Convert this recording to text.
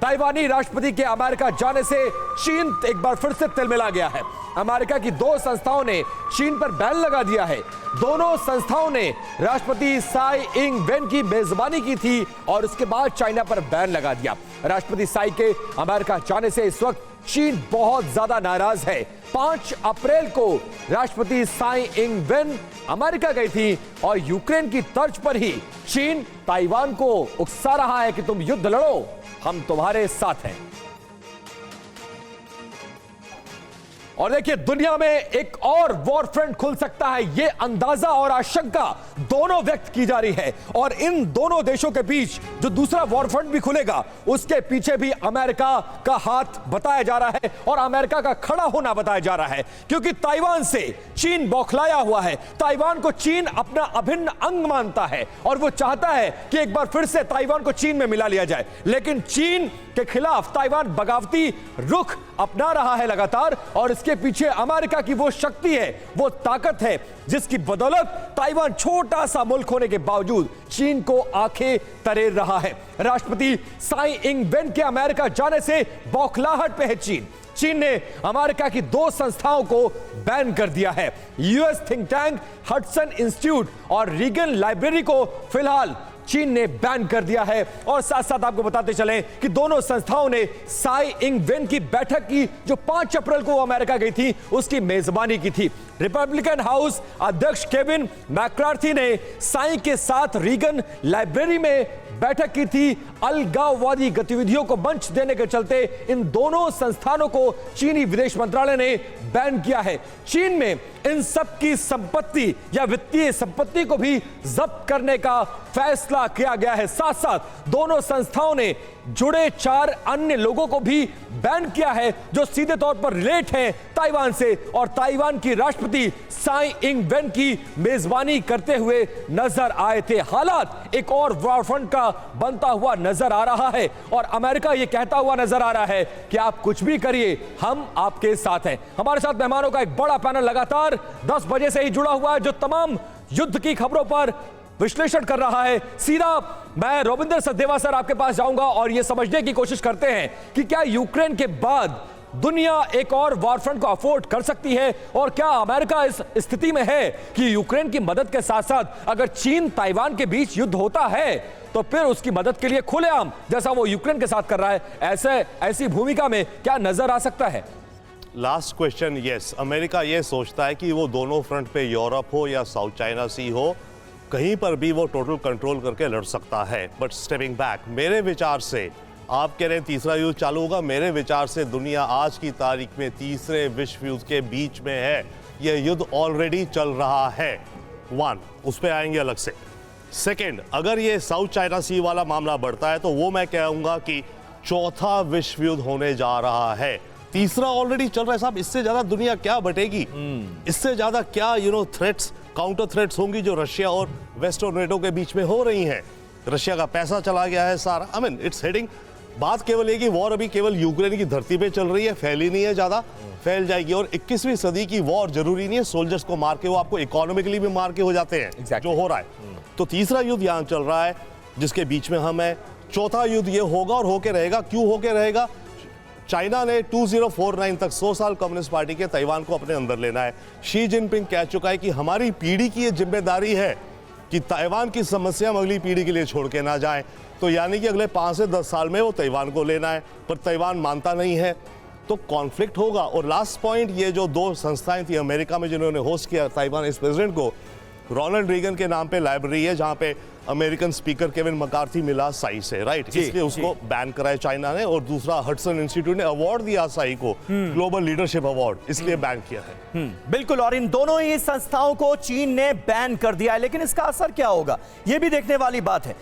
ताइवानी राष्ट्रपति के अमेरिका जाने से चीन एक बार फिर से तिलमिला गया है। अमेरिका की दो संस्थाओं ने चीन पर बैन लगा दिया है। दोनों संस्थाओं ने राष्ट्रपति साई इंग वेन की मेजबानी की थी और उसके बाद चाइना पर बैन लगा दिया। राष्ट्रपति साई के अमेरिका जाने से इस वक्त चीन बहुत ज्यादा नाराज है। 5 अप्रैल को राष्ट्रपति साई इंग वेन अमेरिका गई थी और यूक्रेन की तर्ज पर ही चीन ताइवान को उकसा रहा है कि तुम युद्ध लड़ो, हम तुम्हारे साथ हैं। और देखिए, दुनिया में एक और वॉर फ्रंट खुल सकता है, यह अंदाजा और आशंका दोनों व्यक्त की जा रही है। और इन दोनों देशों के बीच जो दूसरा वॉर फ्रंट भी खुलेगा, उसके पीछे भी अमेरिका का हाथ बताया जा रहा है और अमेरिका का खड़ा होना बताया जा रहा है। क्योंकि ताइवान से चीन बौखलाया हुआ है। ताइवान को चीन अपना अभिन्न अंग मानता है और वो चाहता है कि एक बार फिर से ताइवान को चीन में मिला लिया जाए। लेकिन चीन के खिलाफ ताइवान बगावती रुख अपना रहा है लगातार, और इसके पीछे अमेरिका की वो शक्ति है, वो ताकत है, जिसकी बदौलत ताइवान छोटा सा मुल्क होने के बावजूद चीन को आंखें तरेर रहा है। राष्ट्रपति साई इंग वेन के अमेरिका जाने से बौखलाहट पे है चीन। चीन ने अमेरिका की 2 संस्थाओं को बैन कर दिया है। US think tank Hudson institute और रीगन लाइब्रेरी को फिलहाल चीन ने बैन कर दिया है। और साथ साथ आपको बताते चलें कि दोनों संस्थाओं ने साई इंग वेन की बैठक की, जो 5 अप्रैल को अमेरिका गई थी, उसकी मेजबानी की थी। रिपब्लिकन हाउस अध्यक्ष केविन मैकार्थी ने साई के साथ रीगन लाइब्रेरी में बैठक की थी। अलगाववादी गतिविधियों को मंच देने के चलते इन दोनों संस्थानों को चीनी विदेश मंत्रालय ने बैन किया है। चीन में इन सब की संपत्ति या वित्तीय संपत्ति को भी जब्त करने का फैसला किया गया है। साथ साथ दोनों संस्थाओं ने जुड़े 4 अन्य लोगों को भी बैन किया है, जो सीधे तौर पर रिलेट हैं ताइवान से और ताइवान की राष्ट्रपति साई इंग वेन की मेजबानी करते हुए नजर आए थे। हालात एक और वॉर फ्रंट का बनता हुआ नजर आ रहा है और अमेरिका यह कहता हुआ नजर आ रहा है कि आप कुछ भी करिए, हम आपके साथ हैं। हमारे साथ मेहमानों का एक बड़ा पैनल लगातार 10 बजे से ही जुड़ा हुआ है, जो तमाम युद्ध की खबरों पर विश्लेषण कर रहा है। सीधा मैं रविंद्र सचदेवा सर आपके पास जाऊंगा और यह समझने की कोशिश करते हैं कि क्या यूक्रेन के बाद दुनिया एक और वॉर फ्रंट को अफोर्ड कर सकती है, और क्या अमेरिका इस स्थिति में है कि यूक्रेन की मदद के साथ साथ अगर चीन ताइवान के बीच युद्ध होता है तो फिर उसकी मदद के लिए खुलेआम, जैसा वो यूक्रेन के साथ कर रहा है, ऐसी भूमिका में क्या नजर आ सकता है? लास्ट क्वेश्चन, यस, अमेरिका यह सोचता है कि वो दोनों फ्रंट पे यूरोप हो या साउथ चाइना सी हो, कहीं पर भी वो टोटल कंट्रोल करके लड़ सकता है। बट स्टेपिंग बैक, मेरे विचार से, आप कह रहे हैं तीसरा युद्ध चालू होगा, मेरे विचार से दुनिया आज की तारीख में तीसरे विश्व युद्ध के बीच में है। यह युद्ध ऑलरेडी चल रहा है। 1, उस पर आएंगे अलग से। सेकेंड, अगर ये साउथ चाइना सी वाला मामला बढ़ता है तो वो मैं कहूँगा कि चौथा विश्व युद्ध होने जा रहा है। तीसरा ऑलरेडी चल रहा है साहब, इससे ज्यादा दुनिया क्या बटेगी? इससे ज्यादा क्या थ्रेट्स, काउंटर थ्रेट्स होंगी जो रशिया और वेस्ट और नेटो के बीच में हो रही हैं। रशिया का पैसा चला गया है सारा, आई मीन इट्स हेडिंग। बात केवल ये कि वॉर अभी केवल यूक्रेन की धरती पे चल रही है, फैली नहीं है, ज्यादा फैल जाएगी। और 21वीं सदी की वॉर जरूरी नहीं है सोल्जर्स को मार के, वो आपको इकोनॉमिकली भी मार के हो जाते हैं, जो हो रहा है। तो तीसरा युद्ध यहाँ चल रहा है जिसके बीच में हम है। चौथा युद्ध ये होगा और होके रहेगा। क्यों होके रहेगा? चाइना ने 2049 तक 100 साल कम्युनिस्ट पार्टी के ताइवान को अपने अंदर लेना है। शी जिनपिंग कह चुका है कि हमारी पीढ़ी की ये जिम्मेदारी है कि ताइवान की समस्या हम अगली पीढ़ी के लिए छोड़ के ना जाएं। तो यानी कि अगले 5 से 10 साल में वो ताइवान को लेना है, पर ताइवान मानता नहीं है, तो कॉन्फ्लिक्ट होगा। और लास्ट पॉइंट, ये जो 2 संस्थाएं थी अमेरिका में जिन्होंने होस्ट किया ताइवान इस प्रेसिडेंट को, रोनाल्ड रीगन के नाम पे लाइब्रेरी है जहां पे अमेरिकन स्पीकर केविन मैकार्थी मिला साई से, राइट? इसलिए उसको बैन कराया चाइना ने। और दूसरा, हडसन इंस्टीट्यूट ने अवार्ड दिया साई को, ग्लोबल लीडरशिप अवार्ड, इसलिए बैन किया है। बिल्कुल, और इन दोनों ही संस्थाओं को चीन ने बैन कर दिया है। लेकिन इसका असर क्या होगा, यह भी देखने वाली बात है।